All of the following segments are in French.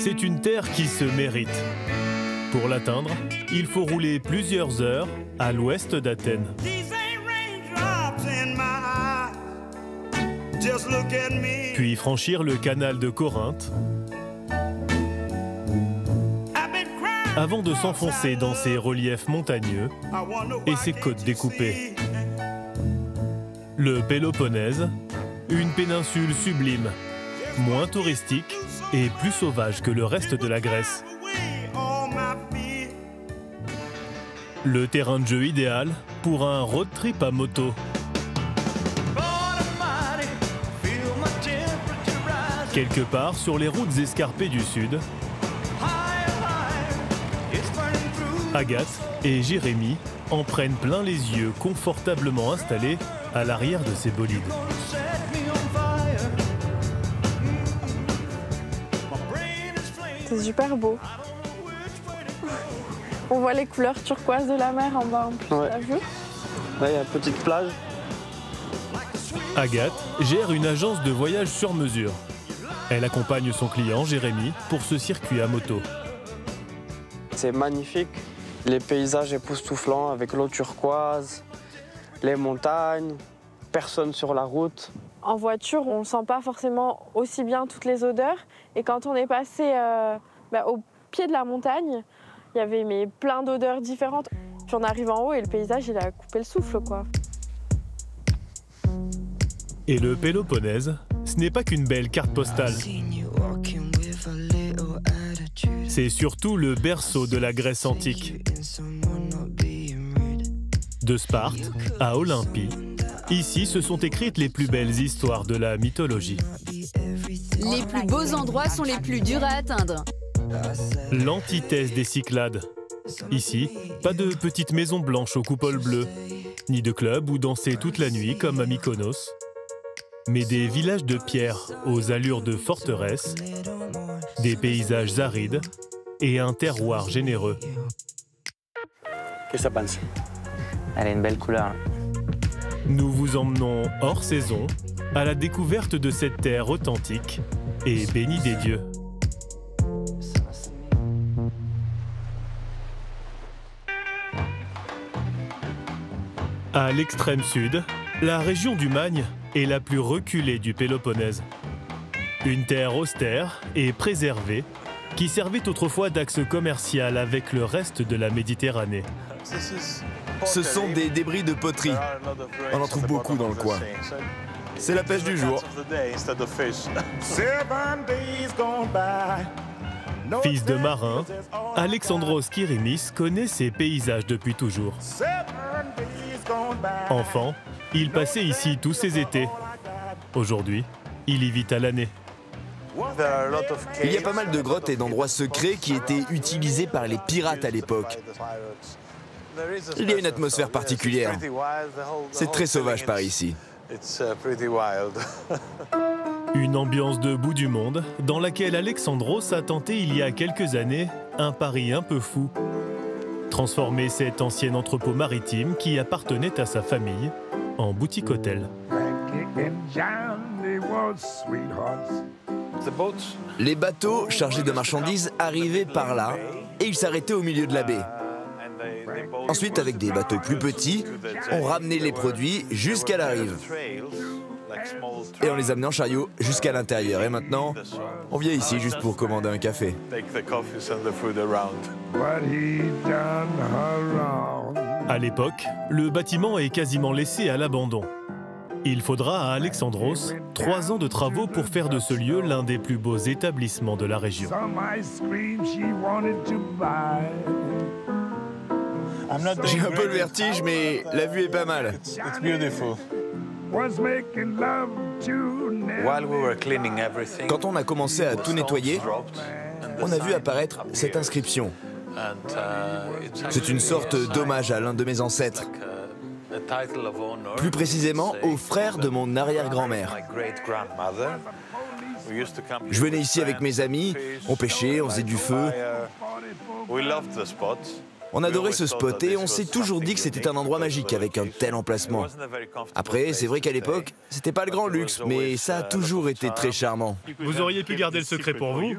C'est une terre qui se mérite. Pour l'atteindre, il faut rouler plusieurs heures à l'ouest d'Athènes. Puis franchir le canal de Corinthe, avant de s'enfoncer dans ses reliefs montagneux et ses côtes découpées. Le Péloponnèse, une péninsule sublime, moins touristique et plus sauvage que le reste de la Grèce. Le terrain de jeu idéal pour un road trip à moto. Quelque part sur les routes escarpées du sud, Agathe et Jérémy en prennent plein les yeux, confortablement installés à l'arrière de ces bolides. C'est super beau. On voit les couleurs turquoise de la mer en bas en plus, t'as vu? Là, il y a une petite plage. Agathe gère une agence de voyage sur mesure. Elle accompagne son client, Jérémy, pour ce circuit à moto. C'est magnifique. Les paysages époustouflants avec l'eau turquoise, les montagnes, personne sur la route. En voiture, on ne sent pas forcément aussi bien toutes les odeurs. Et quand on est passé au pied de la montagne, il y avait plein d'odeurs différentes. Puis on arrive en haut et le paysage, il a coupé le souffle, quoi. Et le Péloponnèse, ce n'est pas qu'une belle carte postale. C'est surtout le berceau de la Grèce antique. De Sparte à Olympie, ici se sont écrites les plus belles histoires de la mythologie. Les plus beaux endroits sont les plus durs à atteindre. L'antithèse des Cyclades. Ici, pas de petites maisons blanches aux coupoles bleues, ni de clubs où danser toute la nuit comme à Mykonos, mais des villages de pierre aux allures de forteresses, des paysages arides et un terroir généreux. Qu'est-ce que ça pense? Elle a une belle couleur. Nous vous emmenons hors saison à la découverte de cette terre authentique et bénie des dieux. À l'extrême sud, la région du Magne est la plus reculée du Péloponnèse. Une terre austère et préservée qui servait autrefois d'axe commercial avec le reste de la Méditerranée. Ce sont des débris de poterie. On en trouve beaucoup dans le coin. C'est la pêche du jour. Fils de marin, Alexandros Kyrimis connaît ces paysages depuis toujours. Enfant, il passait ici tous ses étés. Aujourd'hui, il y vit à l'année. Il y a pas mal de grottes et d'endroits secrets qui étaient utilisés par les pirates à l'époque. Il y a une atmosphère particulière. C'est très sauvage par ici. Une ambiance de bout du monde dans laquelle Alexandros a tenté il y a quelques années un pari un peu fou. Transformer cet ancien entrepôt maritime qui appartenait à sa famille en boutique-hôtel. Les bateaux chargés de marchandises arrivaient par là et ils s'arrêtaient au milieu de la baie. Ensuite, avec des bateaux plus petits, on ramenait les produits jusqu'à la rive. Et on les amenait en chariot jusqu'à l'intérieur. Et maintenant, on vient ici juste pour commander un café. À l'époque, le bâtiment est quasiment laissé à l'abandon. Il faudra à Alexandros 3 ans de travaux pour faire de ce lieu l'un des plus beaux établissements de la région. J'ai un peu le vertige, mais la vue est pas mal. Quand on a commencé à tout nettoyer, on a vu apparaître cette inscription. C'est une sorte d'hommage à l'un de mes ancêtres. Plus précisément, au frère de mon arrière-grand-mère. Je venais ici avec mes amis, on pêchait, on faisait du feu. On adorait ce spot et on s'est toujours dit que c'était un endroit magique avec un tel emplacement. Après, c'est vrai qu'à l'époque, c'était pas le grand luxe, mais ça a toujours été très charmant. Vous auriez pu garder le secret pour vous,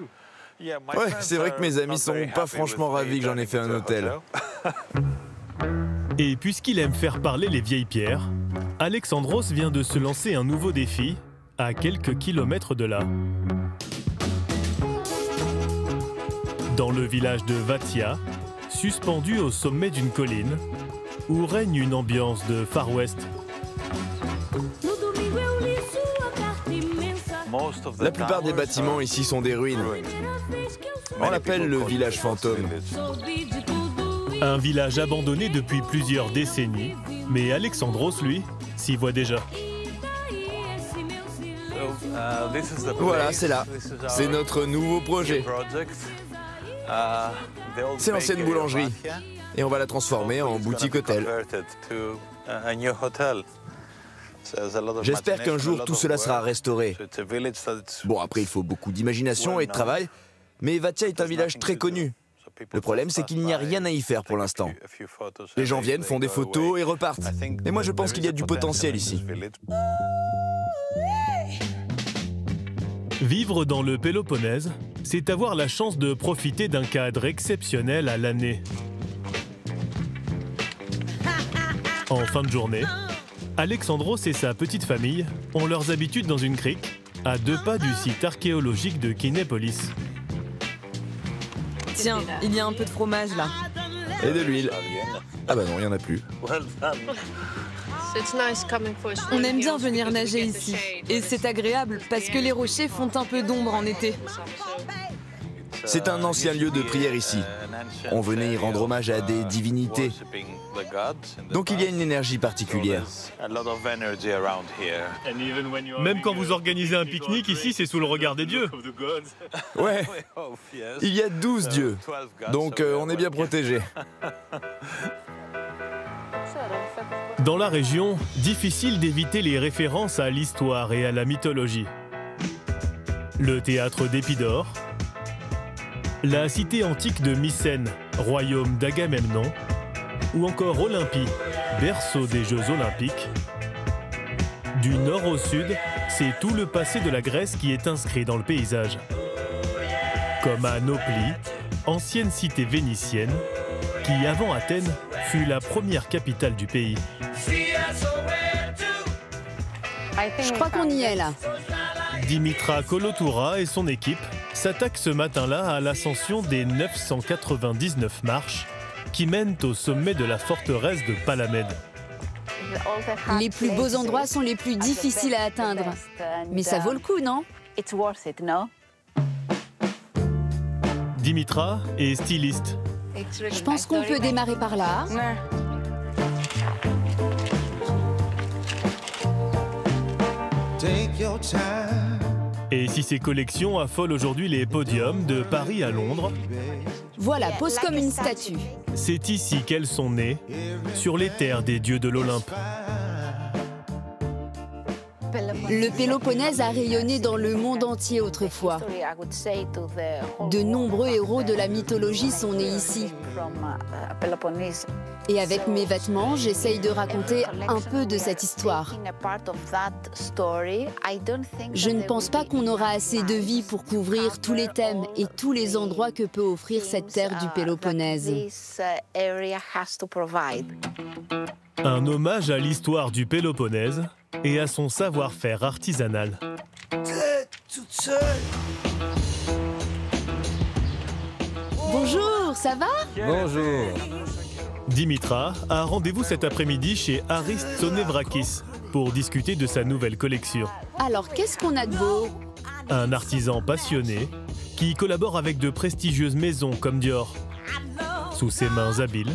Ouais, c'est vrai que mes amis sont pas franchement ravis que j'en ai fait un hôtel. Et puisqu'il aime faire parler les vieilles pierres, Alexandros vient de se lancer un nouveau défi à quelques kilomètres de là. Dans le village de Vathia, suspendu au sommet d'une colline, où règne une ambiance de Far West. La plupart des bâtiments ici sont des ruines. On l'appelle le village fantôme. Un village abandonné depuis plusieurs décennies, mais Alexandros, lui, s'y voit déjà. Voilà, c'est là. C'est notre nouveau projet. C'est l'ancienne boulangerie. Et on va la transformer en boutique-hôtel. J'espère qu'un jour tout cela sera restauré. Bon, après il faut beaucoup d'imagination et de travail, mais Vathia est un village très connu. Le problème, c'est qu'il n'y a rien à y faire pour l'instant. Les gens viennent, font des photos et repartent. Mais moi je pense qu'il y a du potentiel ici. Vivre dans le Péloponnèse, c'est avoir la chance de profiter d'un cadre exceptionnel à l'année. En fin de journée, Alexandros et sa petite famille ont leurs habitudes dans une crique, à 2 pas du site archéologique de Kinépolis. Tiens, il y a un peu de fromage là. Et de l'huile. Ah bah non, il n'y en a plus. On aime bien venir nager ici. Et c'est agréable parce que les rochers font un peu d'ombre en été. C'est un ancien lieu de prière ici. On venait y rendre hommage à des divinités. Donc il y a une énergie particulière. Même quand vous organisez un pique-nique ici, c'est sous le regard des dieux. Ouais, il y a 12 dieux. Donc on est bien protégés. Dans la région, difficile d'éviter les références à l'histoire et à la mythologie. Le théâtre d'Épidore, la cité antique de Mycène, royaume d'Agamemnon, ou encore Olympie, berceau des Jeux olympiques. Du nord au sud, c'est tout le passé de la Grèce qui est inscrit dans le paysage. Comme à Nauplie, ancienne cité vénitienne, qui avant Athènes fut la première capitale du pays. Je crois qu'on y est là. Dimitra Kolotoura et son équipe s'attaquent ce matin-là à l'ascension des 999 marches qui mènent au sommet de la forteresse de Palamède. Les plus beaux endroits sont les plus difficiles à atteindre. Mais ça vaut le coup, non? Dimitra est styliste. Je pense qu'on peut démarrer par là. Et si ces collections affolent aujourd'hui les podiums de Paris à Londres, Voilà, pose comme une statue. c'est ici qu'elles sont nées, sur les terres des dieux de l'Olympe. Le Péloponnèse a rayonné dans le monde entier autrefois. De nombreux héros de la mythologie sont nés ici. Et avec mes vêtements, j'essaye de raconter un peu de cette histoire. Je ne pense pas qu'on aura assez de vie pour couvrir tous les thèmes et tous les endroits que peut offrir cette terre du Péloponnèse. Un hommage à l'histoire du Péloponnèse et à son savoir-faire artisanal. Bonjour, ça va? Bonjour. Dimitra a rendez-vous cet après-midi chez Haris Tsonevrakis pour discuter de sa nouvelle collection. Alors, qu'est-ce qu'on a de beau? Un artisan passionné qui collabore avec de prestigieuses maisons comme Dior. Sous ses mains habiles,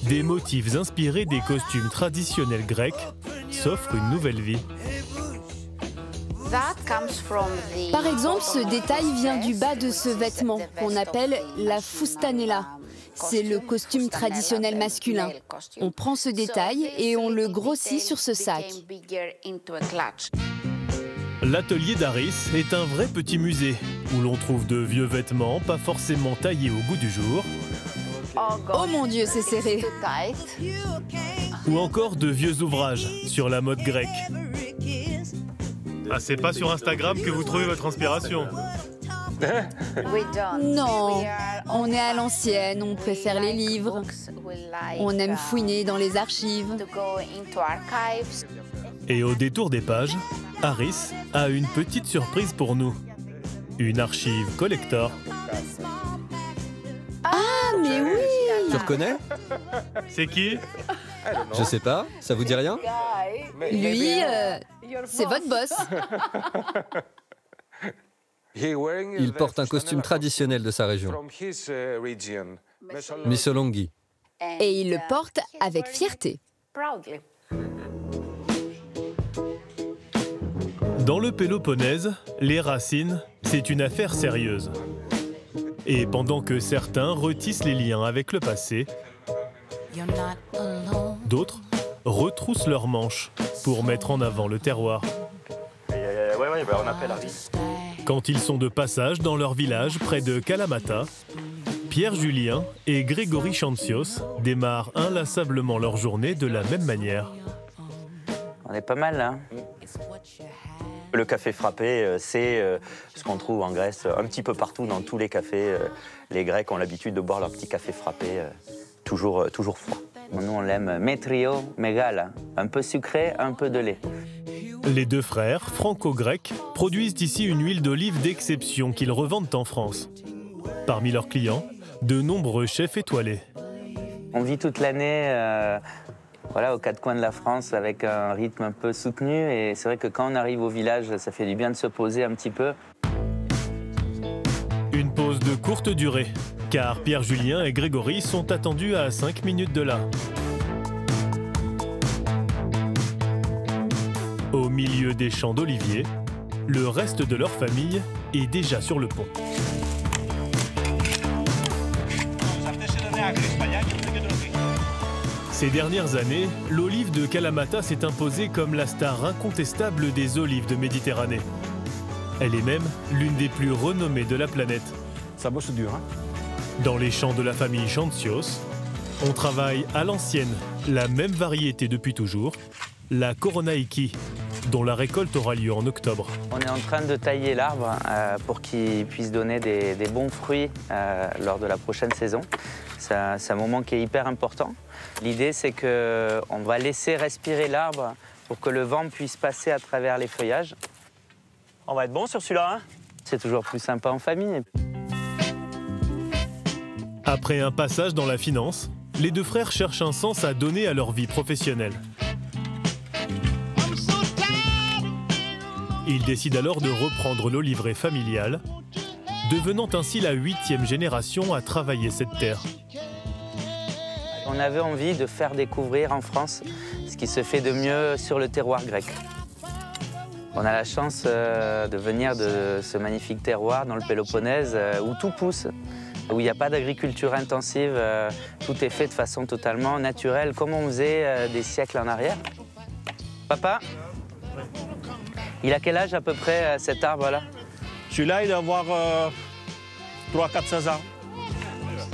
des motifs inspirés des costumes traditionnels grecs s'offrent une nouvelle vie. Par exemple, ce détail vient du bas de ce vêtement qu'on appelle la fustanella. C'est le costume traditionnel masculin. On prend ce détail et on le grossit sur ce sac. L'atelier d'Haris est un vrai petit musée où l'on trouve de vieux vêtements pas forcément taillés au goût du jour, Oh mon Dieu, c'est serré. ou encore de vieux ouvrages sur la mode grecque. Ah, c'est pas sur Instagram que vous trouvez votre inspiration. Non, on est à l'ancienne, on préfère les livres. On aime fouiner dans les archives. Et au détour des pages, Harris a une petite surprise pour nous. Une archive collector. Ah, mais oui! Tu reconnais? C'est qui? Je sais pas, ça vous dit rien? Lui, c'est votre boss. Il porte un costume traditionnel de sa région, Missolonghi. Et il le porte avec fierté. Dans le Péloponnèse, les racines, c'est une affaire sérieuse. Et pendant que certains retissent les liens avec le passé, d'autres retroussent leurs manches pour mettre en avant le terroir. On appelle Harris. Quand ils sont de passage dans leur village près de Kalamata, Pierre Julien et Grégory Chantios démarrent inlassablement leur journée de la même manière. On est pas mal là. Le café frappé, c'est ce qu'on trouve en Grèce un petit peu partout dans tous les cafés. Les Grecs ont l'habitude de boire leur petit café frappé, toujours froid. Nous, on l'aime metrio, mégala, un peu sucré, un peu de lait. Les deux frères, franco-grecs, produisent ici une huile d'olive d'exception qu'ils revendent en France. Parmi leurs clients, de nombreux chefs étoilés. On vit toute l'année voilà, aux quatre coins de la France avec un rythme un peu soutenu. Et c'est vrai que quand on arrive au village, ça fait du bien de se poser un petit peu. Une pause de courte durée, car Pierre Julien et Grégory sont attendus à 5 minutes de là. Au milieu des champs d'oliviers, le reste de leur famille est déjà sur le pont. Ces dernières années, l'olive de Kalamata s'est imposée comme la star incontestable des olives de Méditerranée. Elle est même l'une des plus renommées de la planète. Ça bosse dur, hein? Dans les champs de la famille Chantios, on travaille à l'ancienne la même variété depuis toujours, la Koronaiki, dont la récolte aura lieu en octobre. On est en train de tailler l'arbre pour qu'il puisse donner des bons fruits lors de la prochaine saison. C'est un moment qui est hyper important. L'idée, c'est qu'on va laisser respirer l'arbre pour que le vent puisse passer à travers les feuillages. On va être bon sur celui-là, hein? C'est toujours plus sympa en famille. Après un passage dans la finance, les deux frères cherchent un sens à donner à leur vie professionnelle. Ils décident alors de reprendre l'oliveraie familiale, devenant ainsi la 8e génération à travailler cette terre. On avait envie de faire découvrir en France ce qui se fait de mieux sur le terroir grec. On a la chance de venir de ce magnifique terroir dans le Péloponnèse où tout pousse, où il n'y a pas d'agriculture intensive, tout est fait de façon totalement naturelle, comme on faisait des siècles en arrière. Papa, il a quel âge à peu près cet arbre-là? Celui-là, il doit avoir 300-400 ans.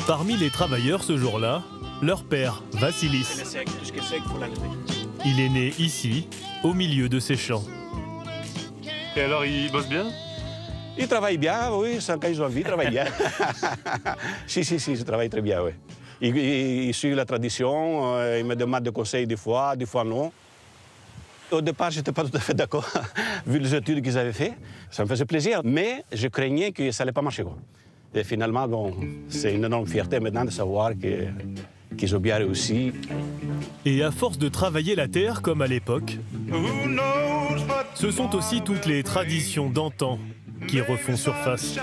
Parmi les travailleurs ce jour-là, leur père, Vassilis. Il est né ici, au milieu de ces champs. Et alors, il bosse bien? Il travaille bien, oui, sans qu'ils ont envie, il travaille bien. si, il travaille très bien, oui. Il suit la tradition, il me demande des conseils des fois non. Au départ, je n'étais pas tout à fait d'accord, vu les études qu'ils avaient faites. Ça me faisait plaisir, mais je craignais que ça n'allait pas marcher, quoi. Et finalement, bon, c'est une énorme fierté maintenant de savoir qu'ils ont bien réussi. Et à force de travailler la terre comme à l'époque, ce sont aussi toutes les traditions d'antan qui refont surface.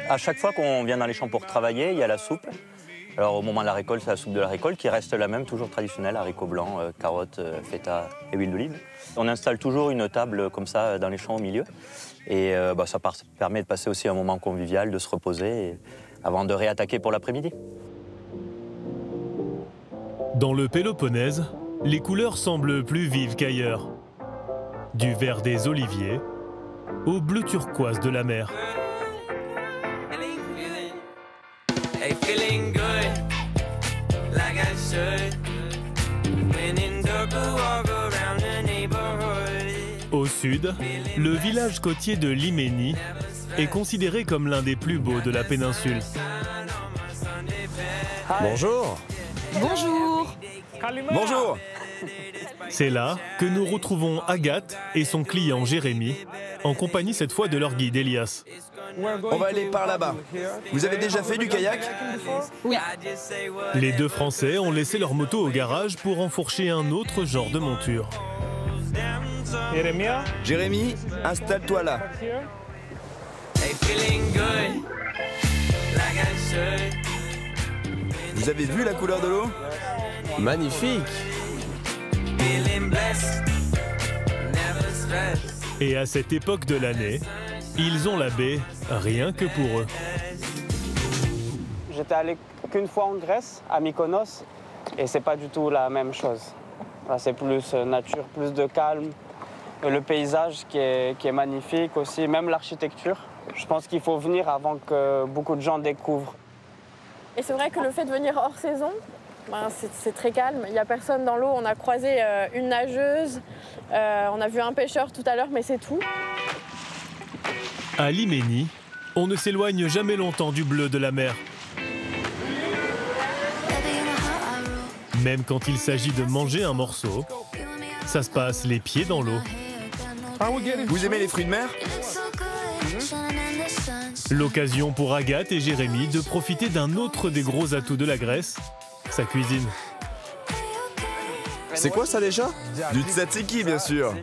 À chaque fois qu'on vient dans les champs pour travailler, il y a la soupe. Alors au moment de la récolte, c'est la soupe de la récolte qui reste la même, toujours traditionnelle, haricots blancs, carottes, feta et huile d'olive. On installe toujours une table comme ça dans les champs au milieu. Et ça permet de passer aussi un moment convivial, de se reposer avant de réattaquer pour l'après-midi. Dans le Péloponnèse, les couleurs semblent plus vives qu'ailleurs. Du vert des oliviers au bleu turquoise de la mer. Au sud, le village côtier de Limeni est considéré comme l'un des plus beaux de la péninsule. Bonjour. Bonjour. Bonjour. C'est là que nous retrouvons Agathe et son client Jérémy, en compagnie cette fois de leur guide Elias. On va aller par là-bas. Vous avez déjà fait du kayak? Oui. Les deux Français ont laissé leur moto au garage pour enfourcher un autre genre de monture. Jérémy, installe-toi là. Vous avez vu la couleur de l'eau? Magnifique. Et à cette époque de l'année, ils ont la baie rien que pour eux. J'étais allé qu'une fois en Grèce, à Mykonos, et c'est pas du tout la même chose. Là, c'est plus nature, plus de calme. Le paysage qui est magnifique aussi, même l'architecture. Je pense qu'il faut venir avant que beaucoup de gens découvrent. Et c'est vrai que le fait de venir hors saison, ben, c'est très calme. Il n'y a personne dans l'eau. On a croisé une nageuse, on a vu un pêcheur tout à l'heure, mais c'est tout. À Limeni, on ne s'éloigne jamais longtemps du bleu de la mer. Même quand il s'agit de manger un morceau, ça se passe les pieds dans l'eau. Vous aimez les fruits de mer? L'occasion pour Agathe et Jérémy de profiter d'un autre des gros atouts de la Grèce, sa cuisine. C'est quoi ça déjà? Du tzatziki bien sûr.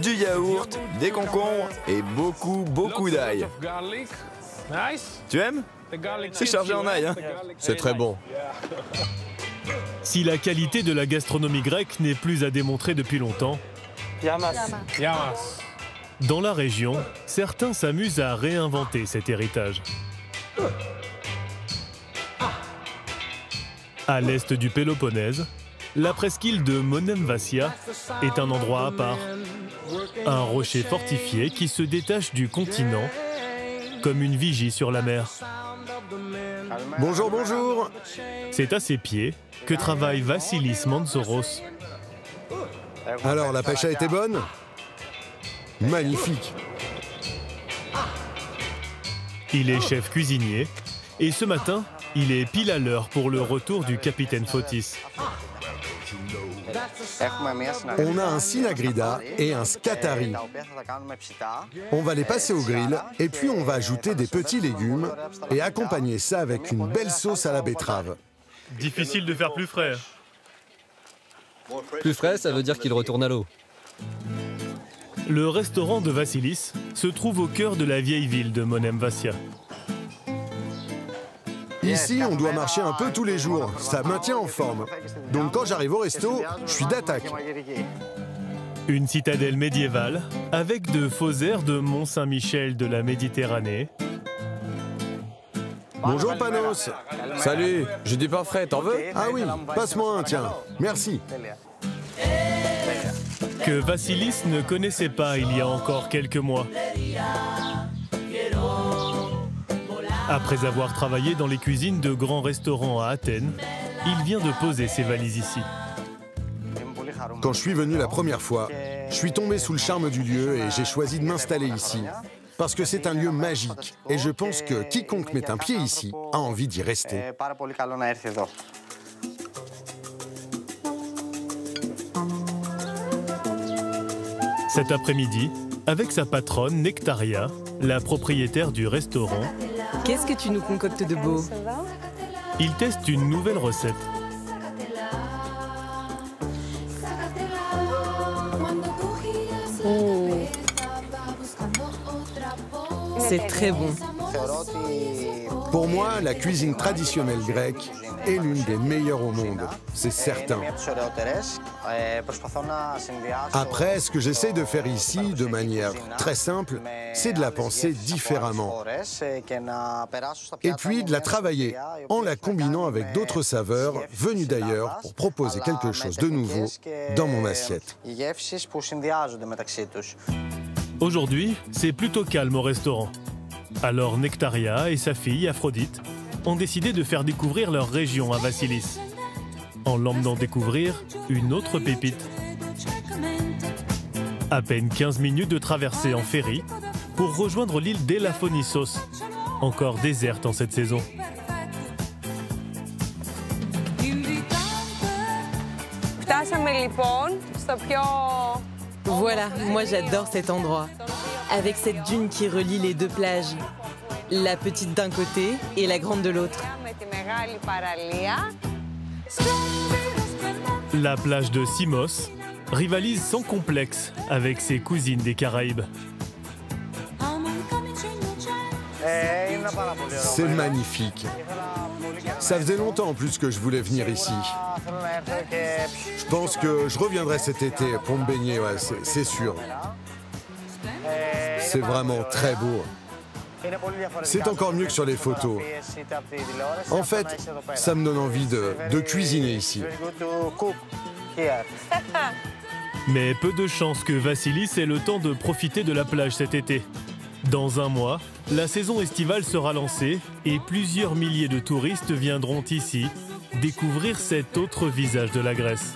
Du yaourt, des concombres et beaucoup d'ail. Tu aimes? C'est chargé en ail, hein? C'est très bon. Si la qualité de la gastronomie grecque n'est plus à démontrer depuis longtemps, dans la région, certains s'amusent à réinventer cet héritage. À l'est du Péloponnèse, la presqu'île de Monemvasia est un endroit à part. Un rocher fortifié qui se détache du continent comme une vigie sur la mer. Bonjour, bonjour. C'est à ses pieds que travaille Vassilis Mantzoros. Alors, la pêche a été bonne? Magnifique. Il est chef cuisinier et ce matin, il est pile à l'heure pour le retour du capitaine Fotis. On a un sinagrida et un scatari. On va les passer au grill et puis on va ajouter des petits légumes et accompagner ça avec une belle sauce à la betterave. Difficile de faire plus frais. Plus frais, ça veut dire qu'il retourne à l'eau. Le restaurant de Vassilis se trouve au cœur de la vieille ville de Monemvasia. Ici, on doit marcher un peu tous les jours. Ça maintient en forme. Donc quand j'arrive au resto, je suis d'attaque. Une citadelle médiévale avec de faux airs de Mont-Saint-Michel de la Méditerranée. Bonjour Panos. Salut, j'ai du pain frais, t'en veux? Ah oui, passe-moi un, tiens. Merci. Que Vassilis ne connaissait pas il y a encore quelques mois. Après avoir travaillé dans les cuisines de grands restaurants à Athènes, il vient de poser ses valises ici. Quand je suis venu la première fois, je suis tombé sous le charme du lieu et j'ai choisi de m'installer ici. Parce que c'est un lieu magique et je pense que quiconque met un pied ici a envie d'y rester. Cet après-midi, avec sa patronne Nectaria, la propriétaire du restaurant, Qu'est-ce que tu nous concoctes de beau? il teste une nouvelle recette. C'est très bon. Pour moi, la cuisine traditionnelle grecque est l'une des meilleures au monde, c'est certain. Après, ce que j'essaie de faire ici, de manière très simple, c'est de la penser différemment. Et puis de la travailler, en la combinant avec d'autres saveurs venues d'ailleurs pour proposer quelque chose de nouveau dans mon assiette. Aujourd'hui, c'est plutôt calme au restaurant. Alors Nectaria et sa fille Aphrodite ont décidé de faire découvrir leur région à Vassilis, en l'emmenant découvrir une autre pépite. À peine 15 minutes de traversée en ferry pour rejoindre l'île d'Elafonissos, encore déserte en cette saison. Voilà, moi j'adore cet endroit. Avec cette dune qui relie les deux plages. La petite d'un côté et la grande de l'autre. La plage de Simos rivalise sans complexe avec ses cousines des Caraïbes. C'est magnifique. Ça faisait longtemps en plus que je voulais venir ici. Je pense que je reviendrai cet été pour me baigner, ouais, c'est sûr. C'est vraiment très beau. C'est encore mieux que sur les photos. En fait, ça me donne envie de cuisiner ici. Mais peu de chance que Vassilis ait le temps de profiter de la plage cet été. Dans un mois, la saison estivale sera lancée et plusieurs milliers de touristes viendront ici découvrir cet autre visage de la Grèce.